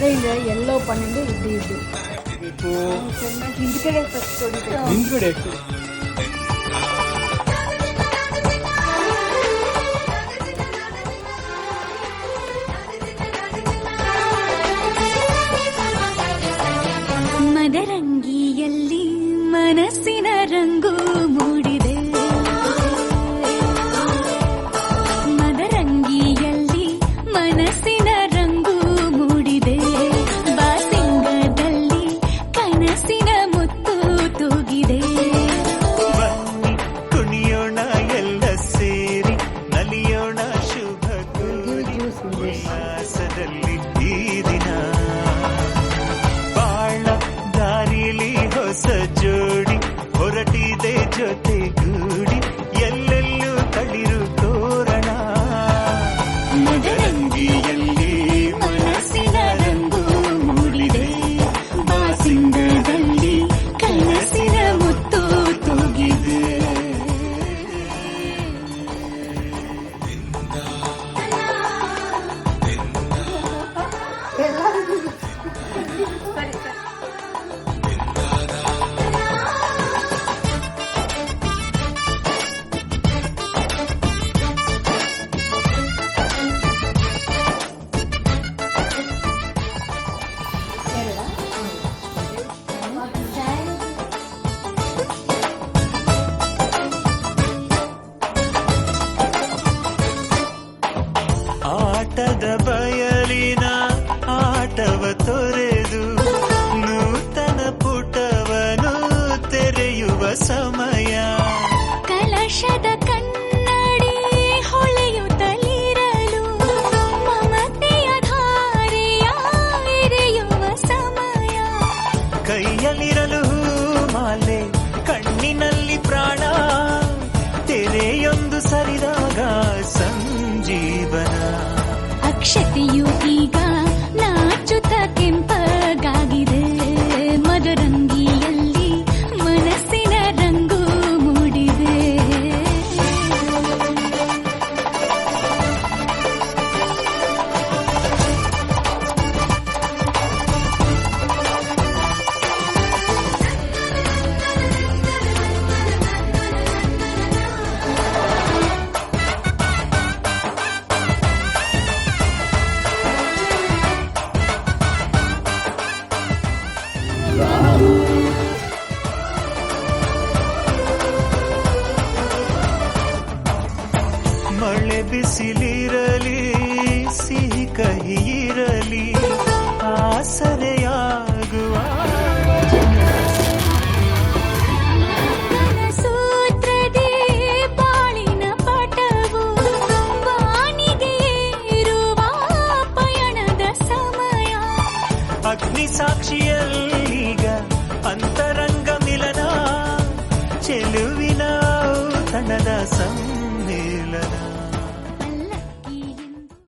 ಅದೇ ಇದೆ ಎಲ್ಲೋ ಪನ್ನೆಂಡು ಇದು ಚೆನ್ನಾಗಿ ಹಿಂದ್ಗಡೆ ಹಿಂದ್ಗಡೆ ಮದರಂಗಿಯಲ್ಲಿ ಮನಸ್ಸಿನ ರಂಗು ಮೂಡಿದೆ, ಮದರಂಗಿಯಲ್ಲಿ ಮನಸ್ಸಿನ ರಂಗು ಮೂಡಿದೆ, ಬಾಸಿಂಗದಲ್ಲಿ ಕನಸಿನ ಮುತ್ತು ತೂಗಿದೆ. ಬನ್ನಿ ಕುಣಿಯೋಣ ಎಲ್ಲ ಸೇರಿ ನಲಿಯೋಣ ಶುಭ ಉಲ್ಲಾಸದಲ್ಲಿ ಈ ದಿನ ಬಾಳ ದಾರಿಲಿ ಹೊಸ ಜೋಡಿ ಹೊರಟಿದೆ ಜೊತೆಗೂಡಿ ಎಲ್ಲೆಲ್ಲೂ ತಳಿರು ತೋರಣ. ಮದರಂಗಿಯಲ್ಲಿ ಮನಸ್ಸಿನ ರಂಗು ಮೂಡಿದೆ, ಬಾಸಿಂಗದಲ್ಲಿ ಕನಸಿನ ಮುತ್ತು ತೂಗಿದೆ. ಆಟದ ಬಯಲಿನ ಆಟವ ತೊರೆದು ನೂತನ ಪುಟವನು ತೆರೆಯುವ ಸಮಯ. ಕಲಶದ ಕನ್ನಡಿ ಹೊಳೆಯುತ್ತಲಿರಲು ಮಮತೆಯ ಧಾರೆಯ ಎರೆಯುವ ಸಮಯ. ಕೈಯಲ್ಲಿರಲು ಮಾಲೆ ಕಣ್ಣಿನಲ್ಲಿ ಪ್ರಾಣ ತೆರೆಯೊಂದು ಸರಿದಾಗ ಸಂಜೀವನ. ಅಕ್ಷತೆಯು ಈಗ ನಾಚುತ್ತ ಕೆಂಪಗಾಗಿದೆ, ಮದರಂಗಿಯಲ್ಲಿ ಮನಸ್ಸಿನ ರಂಗು ಮೂಡಿದೆ. ಮಳೆ ಬಿಸಿಲಿರಲಿ ಸಿಹಿ ಕಹಿ ಇರಲಿ ಆಸರೆಯಾಗುವ ಸೂತ್ರದೇ ಬಾಳಿನ ಪಟವು ಬಾನಿಗೆ ಏರುವ ಪಯಣದ ಸಮಯ. ಅಗ್ನಿ ಸಾಕ್ಷಿಯಲ್ಲೀಗ ಅಂತರಂಗ ಮಿಲನ ಚೆಲುವಿನ ತನದ ಸಮಯ.